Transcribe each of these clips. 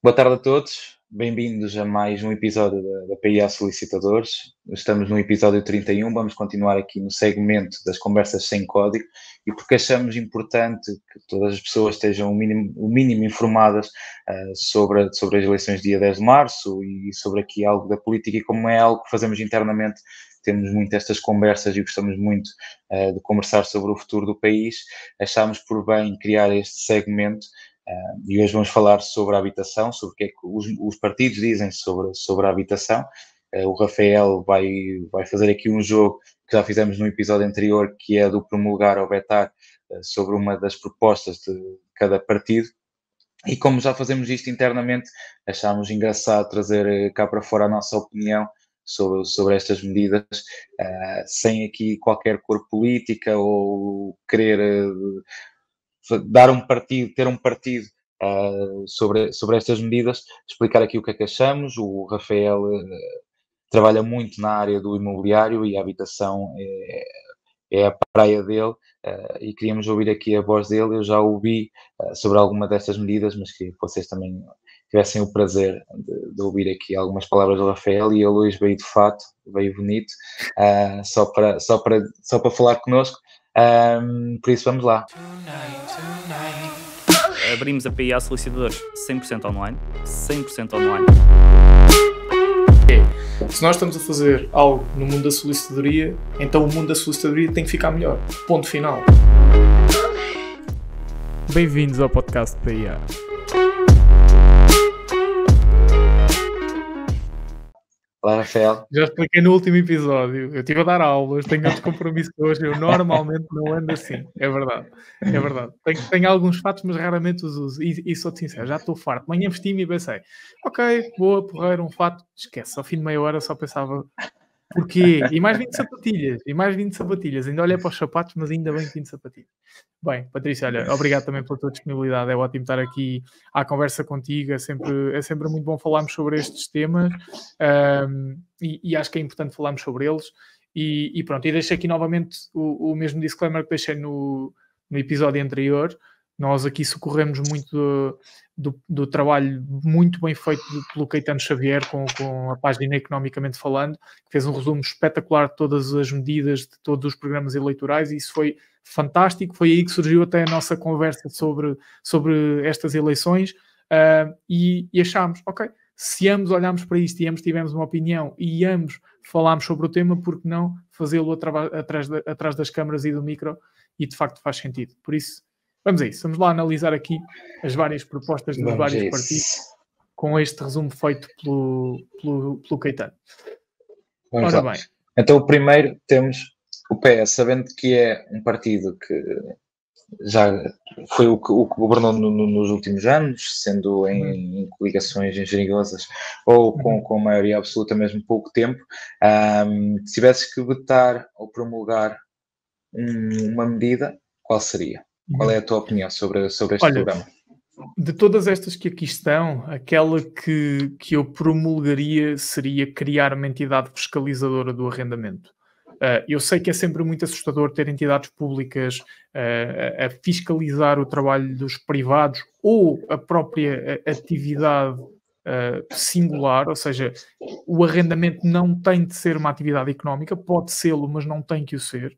Boa tarde a todos, bem-vindos a mais um episódio da PIA Solicitadores. Estamos no episódio 31, vamos continuar aqui no segmento das conversas sem código e porque achamos importante que todas as pessoas estejam o mínimo informadas sobre as eleições dia 10 de março e sobre aqui algo da política, e como é algo que fazemos internamente, temos muito estas conversas e gostamos muito de conversar sobre o futuro do país, achámos por bem criar este segmento. E hoje vamos falar sobre a habitação, sobre o que é que os partidos dizem sobre a habitação. O Rafael vai fazer aqui um jogo que já fizemos no episódio anterior, que é do promulgar ou vetar sobre uma das propostas de cada partido. E como já fazemos isto internamente, achámos engraçado trazer cá para fora a nossa opinião sobre estas medidas, sem aqui qualquer cor política ou querer ter um partido sobre estas medidas, explicar aqui o que é que achamos. O Rafael trabalha muito na área do imobiliário e a habitação é a praia dele, e queríamos ouvir aqui a voz dele. Eu já ouvi sobre alguma destas medidas, mas queria que vocês também tivessem o prazer de ouvir aqui algumas palavras do Rafael. E ele hoje veio de fato, veio bonito, só para falar connosco. Por isso vamos lá. Abrimos a PIA Solicitadores 100% online. 100% online. Se nós estamos a fazer algo no mundo da solicitadoria, então o mundo da solicitadoria tem que ficar melhor. Ponto final. Bem-vindos ao podcast PIA. Olá, Rafael. Já expliquei no último episódio. Eu estive a dar aulas, tenho outros compromissos hoje. Eu normalmente não ando assim. É verdade. É verdade. Tenho alguns fatos, mas raramente os uso. E sou-te sincero, já estou farto. Manhã vesti-me e pensei, ok, boa, porreiro, um fato. Esquece, ao fim de meia hora só pensava, porquê? E mais 20 sapatilhas. Ainda olhei para os sapatos, mas ainda bem que 20 sapatilhas. Bem, Patrícia, olha, obrigado também pela tua disponibilidade. É ótimo estar aqui à conversa contigo. É sempre muito bom falarmos sobre estes temas, e acho que é importante falarmos sobre eles. E pronto, e deixo aqui novamente o mesmo disclaimer que deixei no episódio anterior. Nós aqui socorremos muito do trabalho muito bem feito pelo Caetano Xavier com a página Economicamente Falando, que fez um resumo espetacular de todas as medidas de todos os programas eleitorais, e isso foi fantástico. Foi aí que surgiu até a nossa conversa sobre estas eleições, e achámos, ok, se ambos olhámos para isto e ambos tivemos uma opinião e ambos falámos sobre o tema, por que não fazê-lo atrás das câmaras e do micro? E de facto faz sentido. Por isso, vamos a isso. Vamos lá analisar aqui as várias propostas dos vários partidos com este resumo feito pelo Caetano. Ora bem. Então, o primeiro temos o PS, sabendo que é um partido que já foi o que governou nos últimos anos, sendo em coligações engenhosas ou com a maioria absoluta mesmo pouco tempo. Se tivesses que vetar ou promulgar uma medida, qual seria? Qual é a tua opinião sobre este programa? De todas estas que aqui estão, aquela que eu promulgaria seria criar uma entidade fiscalizadora do arrendamento. Eu sei que é sempre muito assustador ter entidades públicas a fiscalizar o trabalho dos privados ou a própria atividade singular, ou seja, o arrendamento não tem de ser uma atividade económica, pode sê-lo, mas não tem que o ser.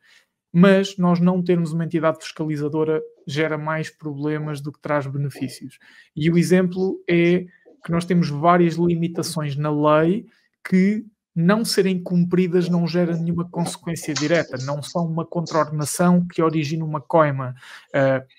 Mas nós não termos uma entidade fiscalizadora gera mais problemas do que traz benefícios. E o exemplo é que nós temos várias limitações na lei que não serem cumpridas não gera nenhuma consequência direta, não são uma contraordenação que origina uma coima.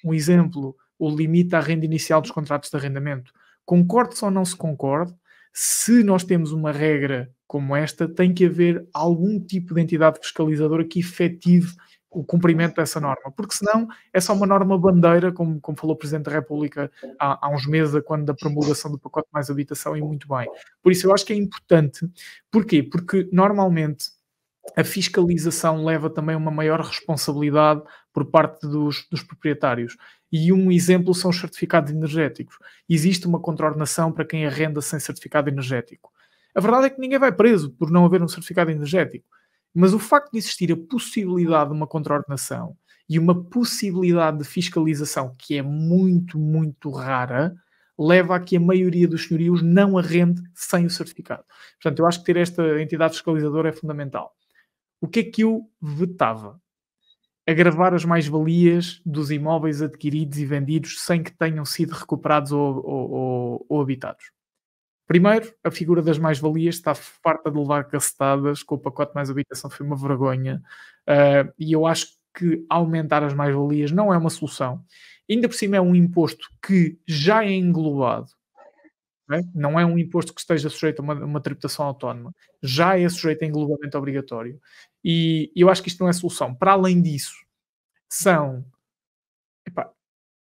Um exemplo, o limite à renda inicial dos contratos de arrendamento. Concorde-se ou não se concorde, se nós temos uma regra como esta, tem que haver algum tipo de entidade fiscalizadora que efetive o cumprimento dessa norma, porque senão é só uma norma bandeira, como falou o Presidente da República há uns meses, quando da promulgação do pacote Mais Habitação, e muito bem. Por isso eu acho que é importante. Porquê? Porque normalmente a fiscalização leva também uma maior responsabilidade por parte dos proprietários. E um exemplo são os certificados energéticos. Existe uma contraordenação para quem arrenda sem certificado energético. A verdade é que ninguém vai preso por não haver um certificado energético. Mas o facto de existir a possibilidade de uma contraordenação e uma possibilidade de fiscalização que é muito, muito rara, leva a que a maioria dos senhorios não arrende sem o certificado. Portanto, eu acho que ter esta entidade fiscalizadora é fundamental. O que é que eu vetava? Agravar as mais-valias dos imóveis adquiridos e vendidos sem que tenham sido recuperados ou habitados. Primeiro, a figura das mais-valias está farta de levar cacetadas, com o pacote mais habitação foi uma vergonha, e eu acho que aumentar as mais-valias não é uma solução. Ainda por cima é um imposto que já é englobado, não é um imposto que esteja sujeito a uma tributação autónoma, já é sujeito a englobamento obrigatório, e eu acho que isto não é solução. Para além disso, são...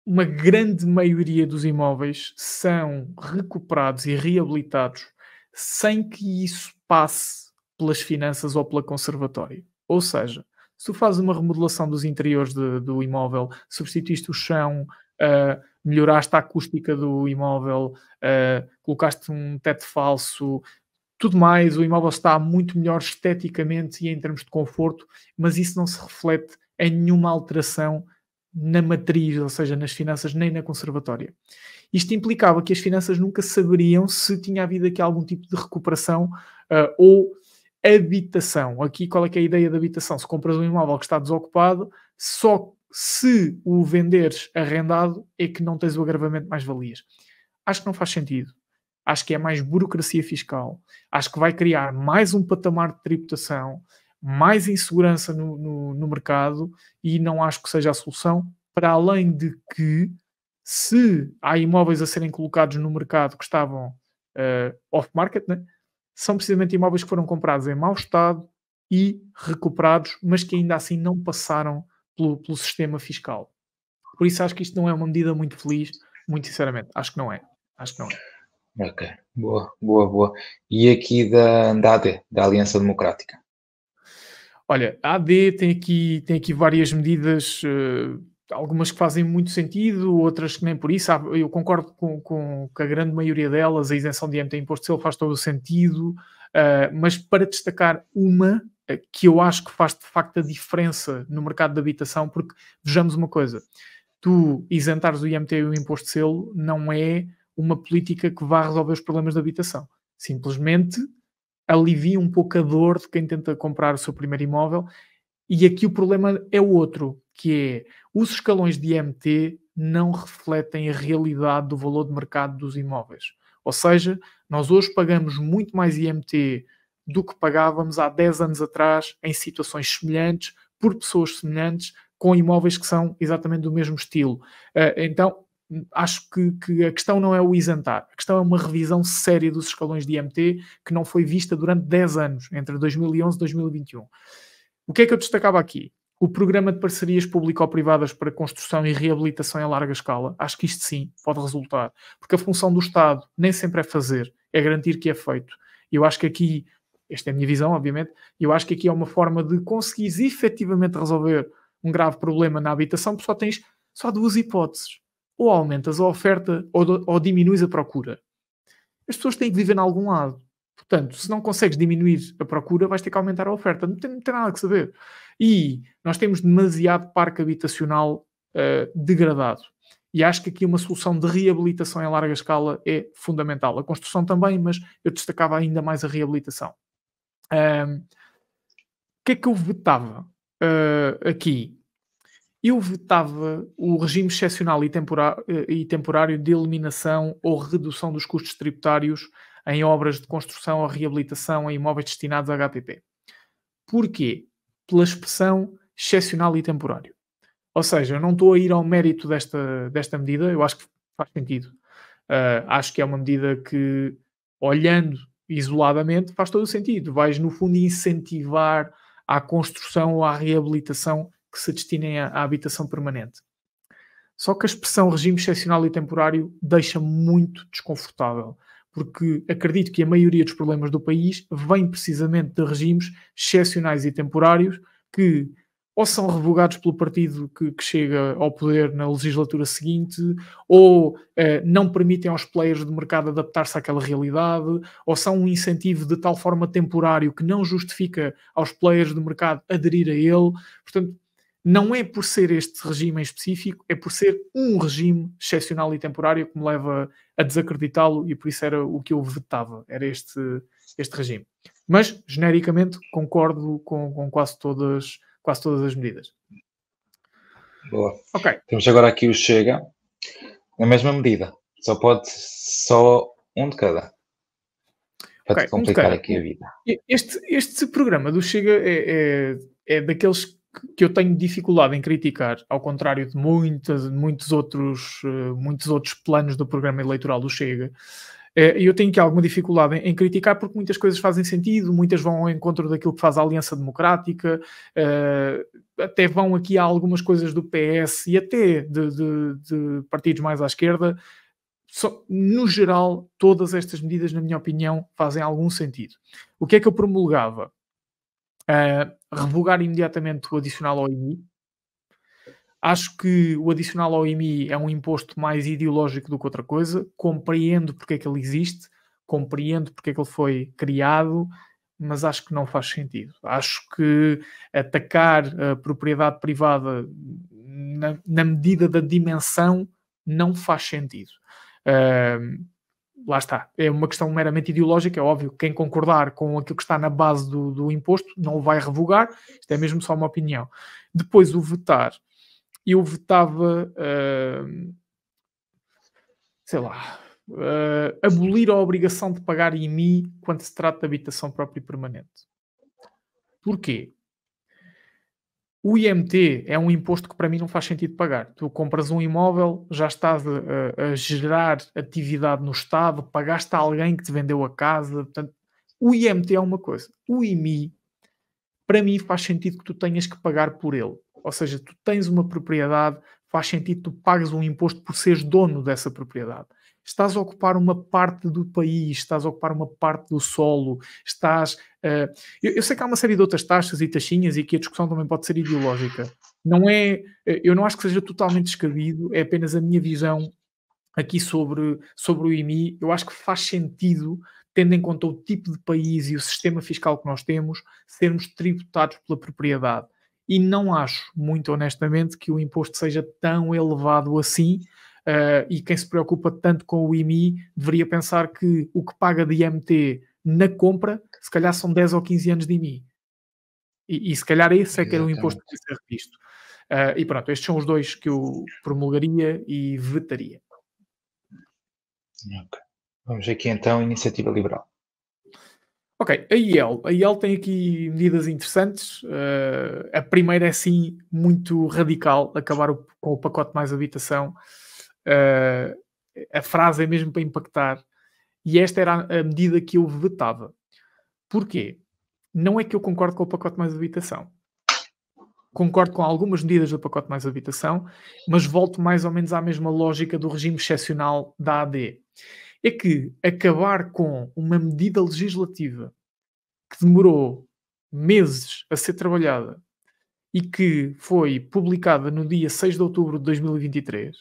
uma grande maioria dos imóveis são recuperados e reabilitados sem que isso passe pelas finanças ou pela conservatória. Ou seja, se tu fazes uma remodelação dos interiores do imóvel, substituíste o chão, melhoraste a acústica do imóvel, colocaste um teto falso, tudo mais, o imóvel está muito melhor esteticamente e em termos de conforto, mas isso não se reflete em nenhuma alteração na matriz, ou seja, nas finanças, nem na conservatória. Isto implicava que as finanças nunca saberiam se tinha havido aqui algum tipo de recuperação ou habitação. Aqui, qual é que é a ideia da habitação? Se compras um imóvel que está desocupado, só se o venderes arrendado é que não tens o agravamento de mais-valias. Acho que não faz sentido. Acho que é mais burocracia fiscal. Acho que vai criar mais um patamar de tributação, mais insegurança no mercado, e não acho que seja a solução, para além de que, se há imóveis a serem colocados no mercado que estavam off-market, né, são precisamente imóveis que foram comprados em mau estado e recuperados, mas que ainda assim não passaram pelo sistema fiscal. Por isso acho que isto não é uma medida muito feliz, muito sinceramente. Acho que não é. Ok, boa. E aqui da AD, da Aliança Democrática? Olha, a AD tem aqui várias medidas, algumas que fazem muito sentido, outras que nem por isso. Eu concordo com a grande maioria delas. A isenção de IMT Imposto de Selo faz todo o sentido, mas para destacar uma que eu acho que faz de facto a diferença no mercado de habitação, porque vejamos uma coisa, tu isentares o IMT e o Imposto de Selo não é uma política que vá resolver os problemas de habitação. Simplesmente alivia um pouco a dor de quem tenta comprar o seu primeiro imóvel, e aqui o problema é outro, que é os escalões de IMT não refletem a realidade do valor de mercado dos imóveis. Ou seja, nós hoje pagamos muito mais IMT do que pagávamos há 10 anos atrás em situações semelhantes, por pessoas semelhantes, com imóveis que são exatamente do mesmo estilo. Então, acho que a questão não é o isentar, a questão é uma revisão séria dos escalões de IMT que não foi vista durante 10 anos, entre 2011 e 2021. O que é que eu destacava aqui? O programa de parcerias público-privadas para construção e reabilitação em larga escala. Acho que isto sim pode resultar, porque a função do Estado nem sempre é fazer, é garantir que é feito. E eu acho que aqui, esta é a minha visão, obviamente, e eu acho que aqui é uma forma de conseguires efetivamente resolver um grave problema na habitação, porque tens só duas hipóteses. Ou aumentas a oferta ou diminuis a procura. As pessoas têm que viver em algum lado. Portanto, se não consegues diminuir a procura, vais ter que aumentar a oferta. Não tem nada que saber. E nós temos demasiado parque habitacional degradado. E acho que aqui uma solução de reabilitação em larga escala é fundamental. A construção também, mas eu destacava ainda mais a reabilitação. O que é que eu vetava aqui? Eu vetava o regime excepcional e temporário de eliminação ou redução dos custos tributários em obras de construção ou reabilitação em imóveis destinados a HPP. Porquê? Pela expressão excepcional e temporário. Ou seja, eu não estou a ir ao mérito desta medida, eu acho que faz sentido. Acho que é uma medida que, olhando isoladamente, faz todo o sentido. Vais, no fundo, incentivar a construção ou à reabilitação que se destinem à habitação permanente. Só que a expressão regime excepcional e temporário deixa-me muito desconfortável, porque acredito que a maioria dos problemas do país vem precisamente de regimes excepcionais e temporários que ou são revogados pelo partido que chega ao poder na legislatura seguinte, ou não permitem aos players de mercado adaptar-se àquela realidade, ou são um incentivo de tal forma temporário que não justifica aos players de mercado aderir a ele. Portanto, não é por ser este regime em específico, é por ser um regime excepcional e temporário que me leva a desacreditá-lo, e por isso era o que eu vetava, era este regime. Mas, genericamente, concordo com quase todas as medidas. Boa. Ok. Temos agora aqui o Chega, na mesma medida. Só um de cada. Para te complicar aqui a vida. Este programa do Chega é daqueles que eu tenho dificuldade em criticar, ao contrário de muitos outros planos do programa eleitoral do Chega. Eu tenho aqui alguma dificuldade em criticar, porque muitas coisas fazem sentido, muitas vão ao encontro daquilo que faz a Aliança Democrática, até vão aqui a algumas coisas do PS e até de partidos mais à esquerda. No geral, todas estas medidas, na minha opinião, fazem algum sentido. O que é que eu promulgava? Revogar imediatamente o adicional ao IMI. Acho que o adicional ao IMI é um imposto mais ideológico do que outra coisa. Compreendo porque é que ele existe, compreendo porque é que ele foi criado, mas acho que não faz sentido. Acho que atacar a propriedade privada na medida da dimensão não faz sentido. Lá está, é uma questão meramente ideológica. É óbvio que quem concordar com aquilo que está na base do imposto não o vai revogar, isto é mesmo só uma opinião. Depois, o vetar, eu vetava, abolir a obrigação de pagar IMI quando se trata de habitação própria e permanente. Porquê? O IMT é um imposto que para mim não faz sentido pagar. Tu compras um imóvel, já estás a gerar atividade no Estado, pagaste a alguém que te vendeu a casa. Portanto, o IMT é uma coisa. O IMI, para mim, faz sentido que tu tenhas que pagar por ele. Ou seja, tu tens uma propriedade, faz sentido que tu pagues um imposto por seres dono dessa propriedade. Estás a ocupar uma parte do país, estás a ocupar uma parte do solo, estás... Eu sei que há uma série de outras taxas e taxinhas e que a discussão também pode ser ideológica. Eu não acho que seja totalmente descabido, é apenas a minha visão aqui sobre o IMI. Eu acho que faz sentido, tendo em conta o tipo de país e o sistema fiscal que nós temos, sermos tributados pela propriedade. E não acho, muito honestamente, que o imposto seja tão elevado assim. E quem se preocupa tanto com o IMI deveria pensar que o que paga de IMT na compra, se calhar são 10 ou 15 anos de IMI. E se calhar esse é que era o imposto que deve ser revisto. E pronto, estes são os dois que eu promulgaria e vetaria. Okay. Vamos aqui então, Iniciativa Liberal. Ok, a IEL tem aqui medidas interessantes. A primeira é sim muito radical, acabar com o pacote mais habitação. A frase é mesmo para impactar, e esta era a medida que eu vetava. Porquê? Não é que eu concordo com o pacote mais habitação, concordo com algumas medidas do pacote mais habitação, mas volto mais ou menos à mesma lógica do regime excepcional da AD. É que acabar com uma medida legislativa que demorou meses a ser trabalhada e que foi publicada no dia 6 de outubro de 2023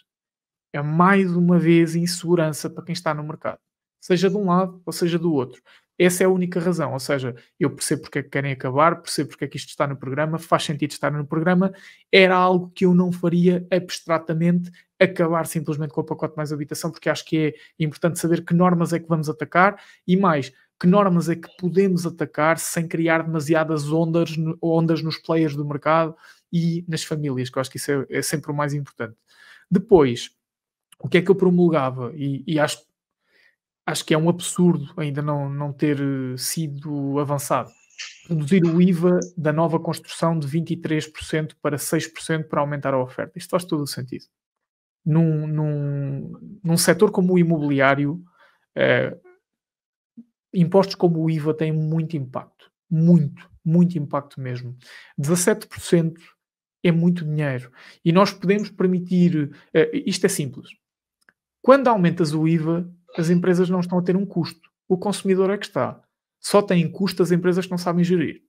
é mais uma vez insegurança para quem está no mercado, seja de um lado ou seja do outro. Essa é a única razão, ou seja, eu percebo porque é que querem acabar, percebo porque é que isto está no programa, faz sentido estar no programa, era algo que eu não faria abstratamente, acabar simplesmente com o pacote mais habitação, porque acho que é importante saber que normas é que vamos atacar e mais, que normas é que podemos atacar sem criar demasiadas ondas nos players do mercado e nas famílias, que eu acho que isso é sempre o mais importante. Depois, o que é que eu promulgava? E acho que é um absurdo ainda não ter sido avançado. Reduzir o IVA da nova construção de 23% para 6% para aumentar a oferta. Isto faz todo o sentido. Num setor como o imobiliário, impostos como o IVA têm muito impacto. Muito impacto mesmo. 17% é muito dinheiro. E nós podemos permitir... isto é simples. Quando aumentas o IVA, as empresas não estão a ter um custo. O consumidor é que está. Só têm custo as empresas que não sabem gerir.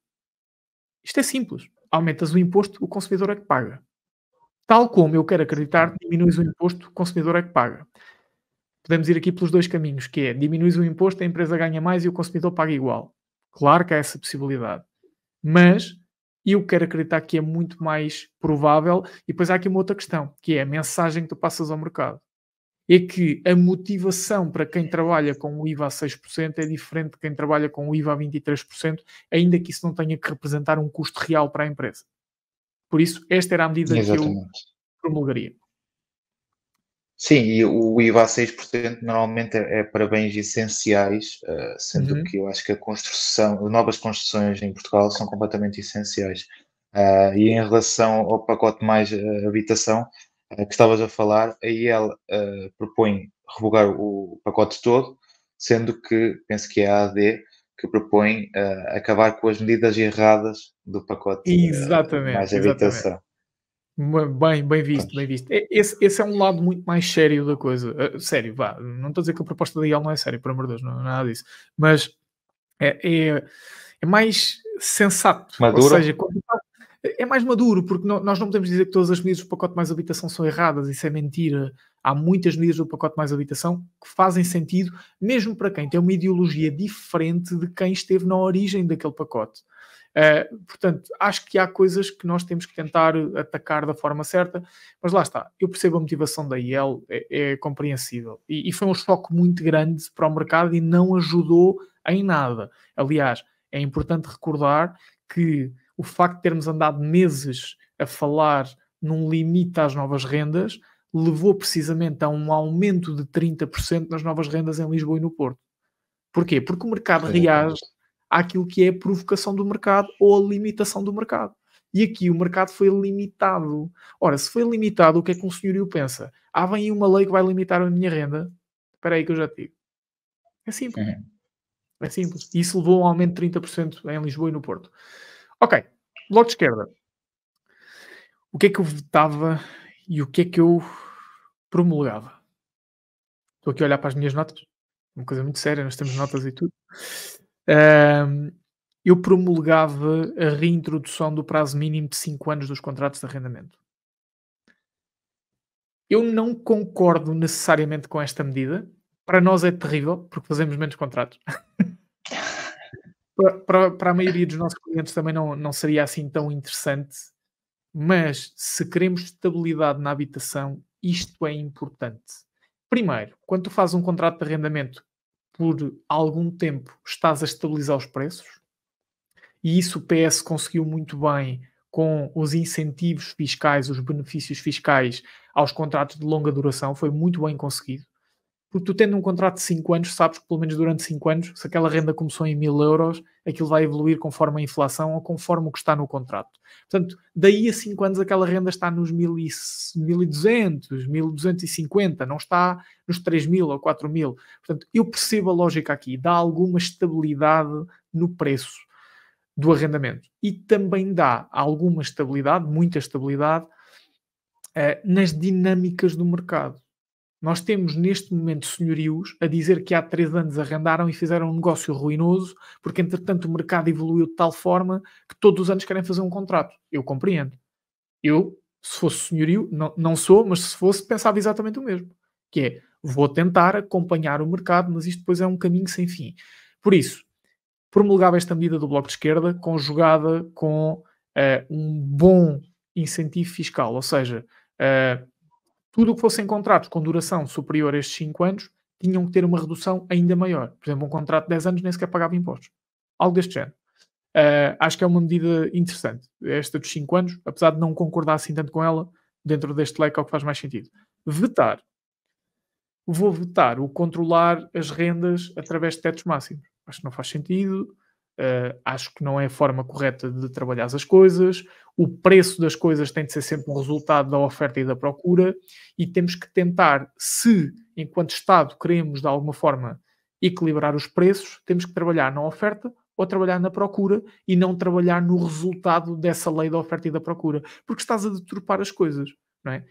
Isto é simples. Aumentas o imposto, o consumidor é que paga. Tal como eu quero acreditar, diminuis o imposto, o consumidor é que paga. Podemos ir aqui pelos dois caminhos, que é diminuis o imposto, a empresa ganha mais e o consumidor paga igual. Claro que há essa possibilidade. Mas Eu quero acreditar que é muito mais provável. E depois há aqui uma outra questão, que é a mensagem que tu passas ao mercado. É que a motivação para quem trabalha com o IVA a 6% é diferente de quem trabalha com o IVA a 23%, ainda que isso não tenha que representar um custo real para a empresa. Por isso, esta era a medida que eu promulgaria. Sim, e o IVA a 6% normalmente é para bens essenciais, sendo que eu acho que novas construções em Portugal são completamente essenciais. E em relação ao pacote mais habitação que estavas a falar, a IEL propõe revogar o pacote todo, sendo que penso que é a AD que propõe acabar com as medidas erradas do pacote mais habitação. Bem visto, bem visto. Esse é um lado muito mais sério da coisa. Sério, vá. Não estou a dizer que a proposta da IEL não é séria, por amor de Deus, não é nada disso. Mas é mais sensato. Maduro. Ou seja, é mais maduro, porque nós não podemos dizer que todas as medidas do pacote mais habitação são erradas. Isso é mentira. Há muitas medidas do pacote mais habitação que fazem sentido, mesmo para quem tem uma ideologia diferente de quem esteve na origem daquele pacote. Portanto, acho que há coisas que nós temos que tentar atacar da forma certa, mas lá está, eu percebo a motivação da IEL, é compreensível, e foi um choque muito grande para o mercado e não ajudou em nada. Aliás, é importante recordar que o facto de termos andado meses a falar num limite às novas rendas levou precisamente a um aumento de 30% nas novas rendas em Lisboa e no Porto. Porquê? Porque o mercado reage àquilo que é a provocação do mercado ou a limitação do mercado. E aqui o mercado foi limitado. Ora, se foi limitado, o que é que um senhorio pensa? Vem aí uma lei que vai limitar a minha renda? Espera aí que eu já te digo. É simples. É simples. E isso levou a um aumento de 30% em Lisboa e no Porto. Ok. Bloco de esquerda. O que é que eu votava e o que é que eu promulgava? Estou aqui a olhar para as minhas notas. Uma coisa muito séria, nós temos notas e tudo. Eu promulgava a reintrodução do prazo mínimo de 5 anos dos contratos de arrendamento. Eu não concordo necessariamente com esta medida. Para nós é terrível, porque fazemos menos contratos. para a maioria dos nossos clientes também não seria assim tão interessante. Mas se queremos estabilidade na habitação, isto é importante. Primeiro, quando tu fazes um contrato de arrendamento por algum tempo, estás a estabilizar os preços. E isso o PS conseguiu muito bem com os incentivos fiscais, os benefícios fiscais aos contratos de longa duração. Foi muito bem conseguido. Porque tu tendo um contrato de 5 anos, sabes que pelo menos durante 5 anos, se aquela renda começou em 1.000 euros, aquilo vai evoluir conforme a inflação ou conforme o que está no contrato. Portanto, daí a 5 anos aquela renda está nos 1.200, 1.250, não está nos 3.000 ou 4.000. Portanto, eu percebo a lógica aqui, dá alguma estabilidade no preço do arrendamento. E também dá alguma estabilidade, muita estabilidade, nas dinâmicas do mercado. Nós temos neste momento senhorios a dizer que há 3 anos arrendaram e fizeram um negócio ruinoso porque entretanto o mercado evoluiu de tal forma que todos os anos querem fazer um contrato. Eu compreendo. Eu, se fosse senhorio, não sou, mas se fosse, pensava exatamente o mesmo. Que é, vou tentar acompanhar o mercado, mas isto depois é um caminho sem fim. Por isso, promulgava esta medida do Bloco de Esquerda conjugada com um bom incentivo fiscal. Ou seja, tudo o que fossem contratos com duração superior a estes 5 anos tinham que ter uma redução ainda maior. Por exemplo, um contrato de 10 anos nem sequer pagava impostos. Algo deste género. Acho que é uma medida interessante. Esta dos 5 anos, apesar de não concordar assim tanto com ela, dentro deste leque é o que faz mais sentido. Vetar. Vou vetar o controlar as rendas através de tetos máximos. Acho que não faz sentido. Acho que não é a forma correta de trabalhar as coisas. O preço das coisas tem de ser sempre um resultado da oferta e da procura e temos que tentar, se enquanto Estado queremos de alguma forma equilibrar os preços, temos que trabalhar na oferta ou trabalhar na procura e não trabalhar no resultado dessa lei da oferta e da procura, porque estás a deturpar as coisas, não é?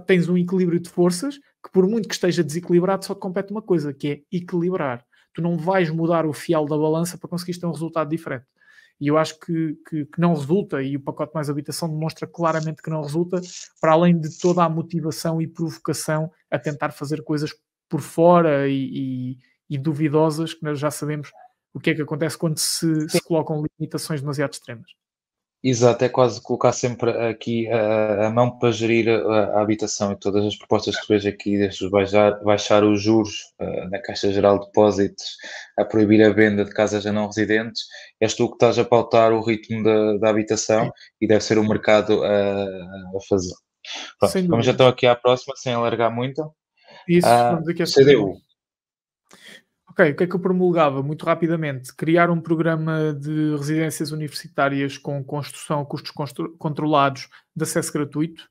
Tens um equilíbrio de forças que, por muito que esteja desequilibrado, só te compete uma coisa, que é equilibrar. Tu não vais mudar o fiel da balança para conseguir ter um resultado diferente. E eu acho que não resulta, e o pacote mais habitação demonstra claramente que não resulta, para além de toda a motivação e provocação a tentar fazer coisas por fora e duvidosas, que nós já sabemos o que é que acontece quando se colocam limitações demasiado extremas. Exato, é quase colocar sempre aqui a mão para gerir a habitação e todas as propostas que tu vês aqui, desde baixar os juros na Caixa Geral de Depósitos, a proibir a venda de casas a não residentes, és tu que estás a pautar o ritmo da habitação e deve ser o mercado a fazer. Pronto, Sem vamos dúvidas. então aqui à próxima, sem alargar muito. Isso, vamos aqui a CDU. Ok, o que é que eu promulgava? Muito rapidamente, criar um programa de residências universitárias com construção a custos controlados de acesso gratuito.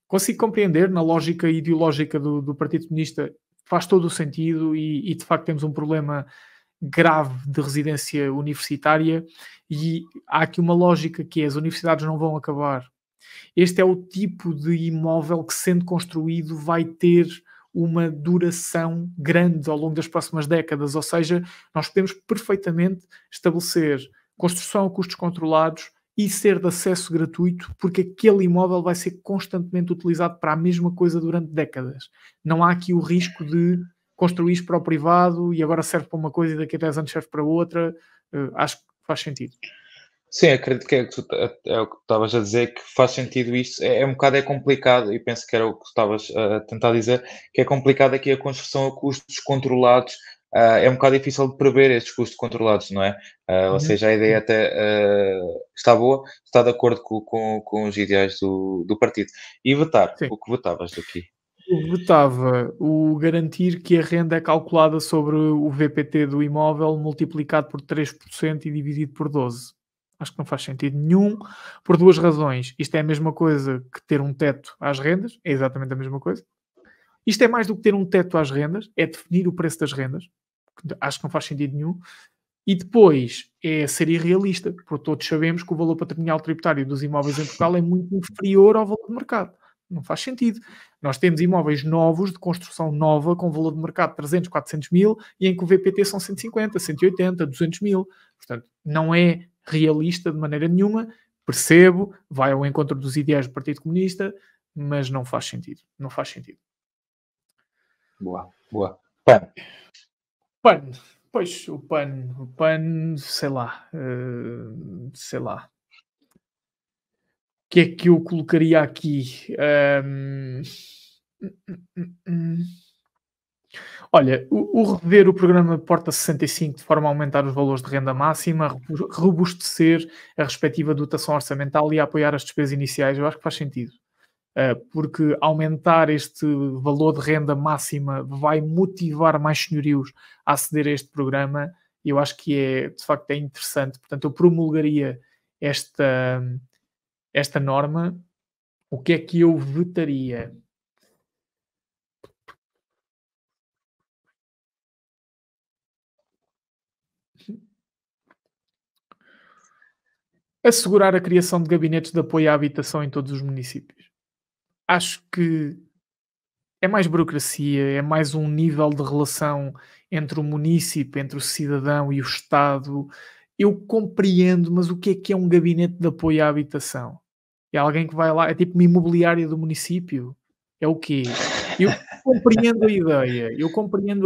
Consigo compreender, na lógica ideológica do Partido Comunista, faz todo o sentido e de facto temos um problema grave de residência universitária e há aqui uma lógica que é as universidades não vão acabar. Este é o tipo de imóvel que, sendo construído, vai ter uma duração grande ao longo das próximas décadas, ou seja, nós podemos perfeitamente estabelecer construção a custos controlados e ser de acesso gratuito, porque aquele imóvel vai ser constantemente utilizado para a mesma coisa durante décadas. Não há aqui o risco de construir para o privado e agora serve para uma coisa e daqui a 10 anos serve para outra. Acho que faz sentido. Sim, acredito que é o que tu estavas a dizer, que faz sentido isto. É um bocado complicado, e penso que era o que tu estavas a tentar dizer, que é complicado aqui a construção a custos controlados. É um bocado difícil de prever estes custos controlados, não é? Ou seja, a ideia até está boa, está de acordo com os ideais do partido. E votar, Sim. o que votavas aqui? Eu votava o garantir que a renda é calculada sobre o VPT do imóvel multiplicado por 3% e dividido por 12. Acho que não faz sentido nenhum, por duas razões. Isto é a mesma coisa que ter um teto às rendas, é exatamente a mesma coisa. Isto é mais do que ter um teto às rendas, é definir o preço das rendas. Acho que não faz sentido nenhum. E depois é ser irrealista, porque todos sabemos que o valor patrimonial tributário dos imóveis em Portugal é muito inferior ao valor de mercado. Não faz sentido. Nós temos imóveis novos, de construção nova, com valor de mercado de 300, 400 mil, e em que o VPT são 150, 180, 200 mil. Portanto, não é realista de maneira nenhuma. Percebo, vai ao encontro dos ideais do Partido Comunista, mas não faz sentido. Não faz sentido. Boa, boa. PAN. PAN. Pois, o PAN, sei lá. O que é que eu colocaria aqui? Olha, o rever o programa Porta 65 de forma a aumentar os valores de renda máxima, robustecer a respectiva dotação orçamental e a apoiar as despesas iniciais, eu acho que faz sentido. Porque aumentar este valor de renda máxima vai motivar mais senhorios a aceder a este programa e eu acho que de facto é interessante. Portanto, eu promulgaria esta norma. O que é que eu vetaria? Assegurar a criação de gabinetes de apoio à habitação em todos os municípios. Acho que é mais burocracia, é mais um nível de relação entre o município, entre o cidadão e o Estado. Eu compreendo, mas o que é um gabinete de apoio à habitação? É alguém que vai lá, é tipo uma imobiliária do município? É o quê? Eu compreendo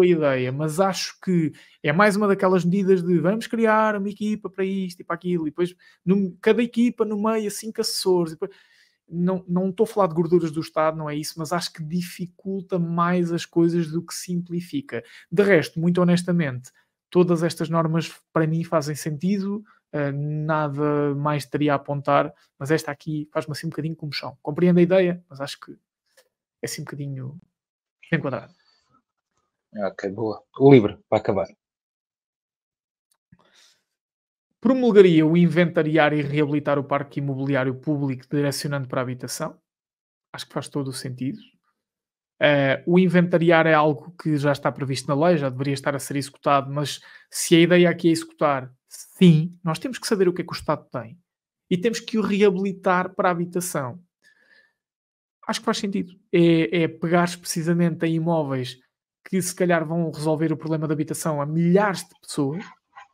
a ideia, mas acho que é mais uma daquelas medidas de vamos criar uma equipa para isto e para aquilo, e depois cada equipa no meio, 5 assessores. Não estou a falar de gorduras do Estado, não é isso, mas acho que dificulta mais as coisas do que simplifica. De resto, muito honestamente, todas estas normas para mim fazem sentido, nada mais teria a apontar, mas esta aqui faz-me assim um bocadinho como chão. Compreendo a ideia, mas acho que é assim um bocadinho enquadrado. Ok, boa. O livre, para acabar. Promulgaria o inventariar e reabilitar o parque imobiliário público direcionando para a habitação. Acho que faz todo o sentido. O inventariar é algo que já está previsto na lei, já deveria estar a ser executado, mas se a ideia aqui é executar, sim, nós temos que saber o que é que o Estado tem e temos que o reabilitar para a habitação. Acho que faz sentido. É pegar precisamente em imóveis que se calhar vão resolver o problema da habitação a milhares de pessoas.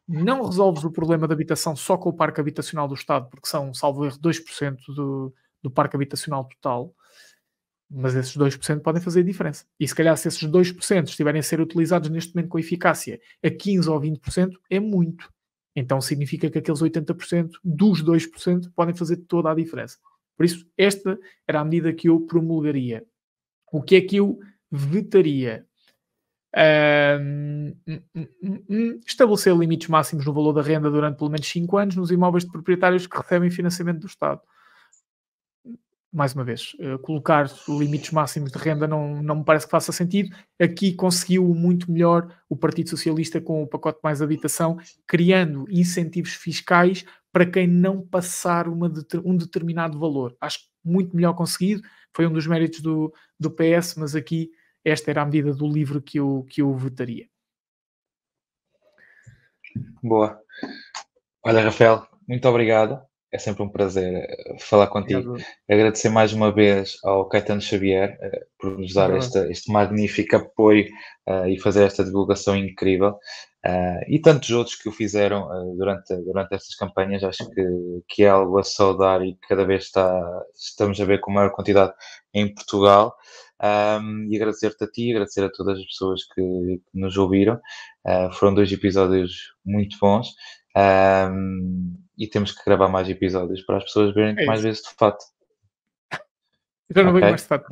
Não resolves o problema da habitação só com o parque habitacional do Estado, porque são, salvo erro, 2% do parque habitacional total. Mas esses 2% podem fazer a diferença. E se calhar se esses 2% estiverem a ser utilizados neste momento com eficácia a 15% ou 20%, é muito. então significa que aqueles 80% dos 2% podem fazer toda a diferença. Por isso, esta era a medida que eu promulgaria. O que é que eu vetaria? Estabelecer limites máximos no valor da renda durante pelo menos 5 anos nos imóveis de proprietários que recebem financiamento do Estado. Mais uma vez, colocar limites máximos de renda não me parece que faça sentido. Aqui conseguiu muito melhor o Partido Socialista com o pacote mais habitação, criando incentivos fiscais para quem não passar um determinado valor. Acho muito melhor conseguido. Foi um dos méritos do PS, mas aqui esta era a medida do livro que eu votaria. Boa. Olha, Rafael, muito obrigado. É sempre um prazer falar contigo. Obrigado. Agradecer mais uma vez ao Caetano Xavier por nos dar este magnífico apoio e fazer esta divulgação incrível. E tantos outros que o fizeram durante estas campanhas. Acho que é algo a saudar e cada vez estamos a ver com maior quantidade em Portugal. E agradecer-te a ti, agradecer a todas as pessoas que nos ouviram. Foram 2 episódios muito bons. E temos que gravar mais episódios para as pessoas verem mais vezes de fato. Eu já não venho mais de fato.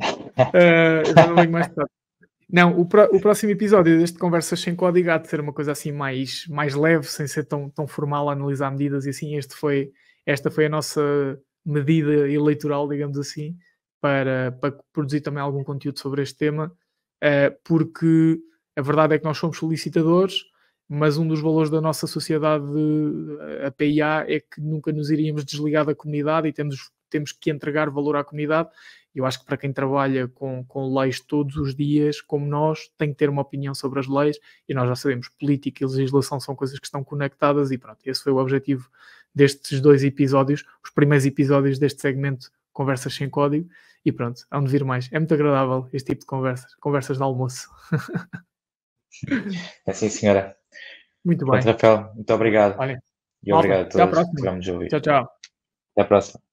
Não, o próximo episódio deste Conversas Sem Código há de ser uma coisa assim mais leve, sem ser tão formal a analisar medidas e assim. Esta foi a nossa medida eleitoral, digamos assim, para produzir também algum conteúdo sobre este tema, porque a verdade é que nós somos solicitadores, mas um dos valores da nossa sociedade, a PIA, é que nunca nos iríamos desligar da comunidade e temos que entregar valor à comunidade. Eu acho que para quem trabalha com leis todos os dias, como nós, tem que ter uma opinião sobre as leis, e nós já sabemos, política e legislação são coisas que estão conectadas, e pronto, esse foi o objetivo destes 2 episódios, os primeiros episódios deste segmento Conversas Sem Código, e pronto, há de vir mais. É muito agradável este tipo de conversas de almoço. É sim, senhora. Muito bem. Rafael, muito obrigado. Olha, E obrigado a todos que que vamos ouvir. Tchau, tchau. Até a próxima.